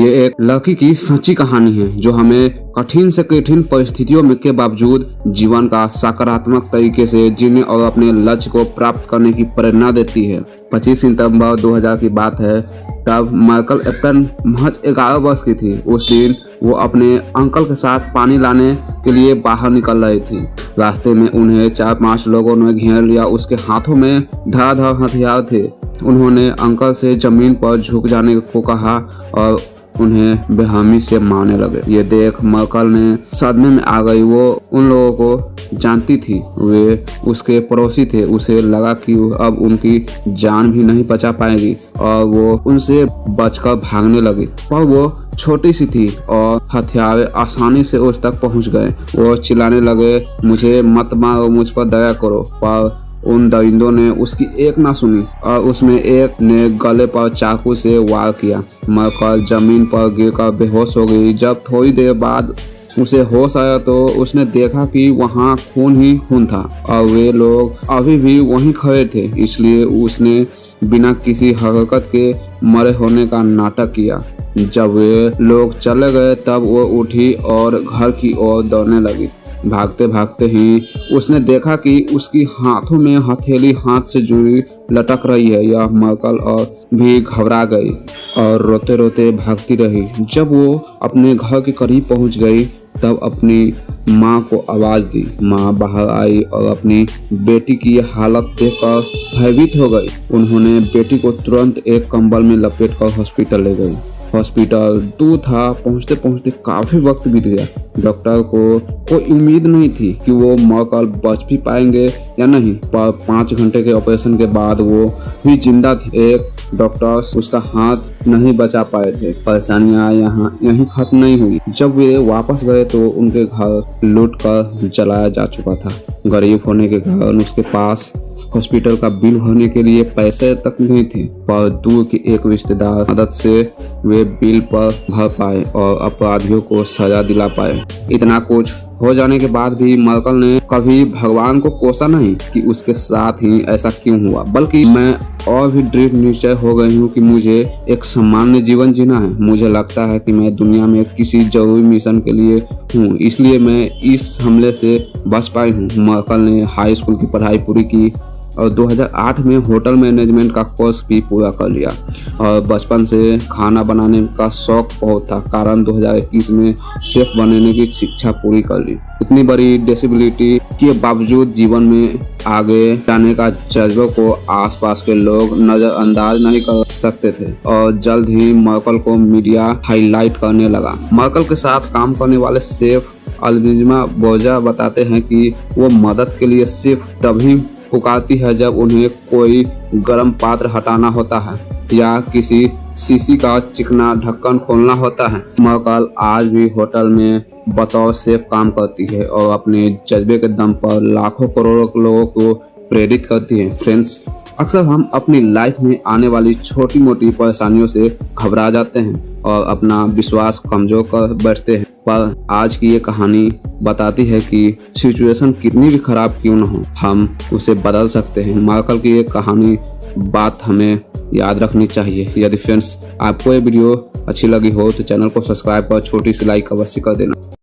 ये एक लकी की सच्ची कहानी है जो हमें कठिन से कठिन परिस्थितियों में के बावजूद जीवन का सकारात्मक तरीके से जीने और अपने लक्ष्य को प्राप्त करने की प्रेरणा देती है। 25 सितंबर 2000 की बात है। तब माइकल एप्टन महज 11 वर्ष की थी। उस दिन वो अपने अंकल के साथ पानी लाने के लिए बाहर निकल रही थी। रास्ते में उन्हें 4-5 लोगों ने घेर लिया। उसके हाथों में धड़ाधड़ हथियार थे। उन्होंने अंकल से जमीन पर झुक जाने को कहा और उन्हें बेरहमी से मारने लगे। ये देख माइकल ने सदमे में आ गई। वो उन लोगों को जानती थी, वे उसके पड़ोसी थे। उसे लगा कि अब उनकी जान भी नहीं बचा पाएगी और वो उनसे बचकर भागने लगी। पर वो छोटी सी थी और हथियार आसानी से उस तक पहुंच गए। वो चिल्लाने लगे, मुझे मत मारो, मुझ पर दया करो। पर उन दरिंदों ने उसकी एक ना सुनी और उसमें एक ने गले पर चाकू से वार किया। माइकल जमीन पर गिरकर बेहोश हो गई। जब थोड़ी देर बाद उसे होश आया तो उसने देखा कि वहाँ खून ही खून था और वे लोग अभी भी वहीं खड़े थे। इसलिए उसने बिना किसी हरकत के मरे होने का नाटक किया। जब वे लोग चले गए तब वो उठी और घर की ओर दौड़ने लगी। भागते भागते ही उसने देखा कि उसकी हाथों में हथेली हाथ से जुड़ी लटक रही है। यह माइकल और भी घबरा गई और रोते रोते भागती रही। जब वो अपने घर के करीब पहुंच गई तब अपनी माँ को आवाज दी। माँ बाहर आई और अपनी बेटी की हालत देखकर भयभीत हो गई। उन्होंने बेटी को तुरंत एक कंबल में लपेटकर हॉस्पिटल ले गई। हॉस्पिटल दूर था। पहुंचते पहुंचते काफी वक्त बीत गया। डॉक्टर को कोई उम्मीद नहीं थी कि वो माइकल बच भी पाएंगे या नहीं। पर 5 घंटे के ऑपरेशन के बाद वो भी जिंदा थी। एक डॉक्टर्स उसका हाथ नहीं बचा पाए थे। परेशानियां यहीं खत्म नहीं हुई। जब वे वापस गए तो उनके घर लूट कर जलाया जा चुका था। गरीब होने के कारण उसके पास हॉस्पिटल का बिल भरने के लिए पैसे तक नहीं थे। पर दूर के एक रिश्तेदार मदद से वे बिल पर भर पाए और अपराधियों को सजा दिला पाए। इतना कुछ हो जाने के बाद भी माइकल ने कभी भगवान को कोसा नहीं कि उसके साथ ही ऐसा क्यों हुआ, बल्कि मैं और भी दृढ़ निश्चय हो गई हूँ कि मुझे एक सामान्य जीवन जीना है। मुझे लगता है कि मैं दुनिया में किसी जरूरी मिशन के लिए हूँ, इसलिए मैं इस हमले से बच पाई हूँ। माइकल ने हाई स्कूल की पढ़ाई पूरी की और 2008 में होटल मैनेजमेंट का कोर्स भी पूरा कर लिया और बचपन से खाना बनाने का शौक बहुत था, कारण 2021 में शेफ बनने की शिक्षा पूरी कर ली। इतनी बड़ी डिसेबिलिटी के बावजूद जीवन में आगे जाने का जज्बे को आसपास के लोग नजरअंदाज नहीं कर सकते थे और जल्द ही माइकल को मीडिया हाईलाइट करने लगा। माइकल के साथ काम करने वाले शेफ अलविजमा बोजा बताते हैं कि वो मदद के लिए सिर्फ तभी पुकारती है जब उन्हें कोई गर्म पात्र हटाना होता है या किसी शीशी का चिकना ढक्कन खोलना होता है। माइकल आज भी होटल में बतौर शेफ काम करती है और अपने जज्बे के दम पर लाखों करोड़ों लोगों को प्रेरित करती है। फ्रेंड्स, अक्सर हम अपनी लाइफ में आने वाली छोटी मोटी परेशानियों से घबरा जाते हैं और अपना विश्वास कमजोर कर बैठते हैं, पर आज की ये कहानी बताती है कि सिचुएशन कितनी भी खराब क्यों न हो, हम उसे बदल सकते हैं। माइकल की ये कहानी बात हमें याद रखनी चाहिए। यदि फ्रेंड्स आपको ये वीडियो अच्छी लगी हो तो चैनल को सब्सक्राइब कर छोटी सी लाइक अवश्य कर देना।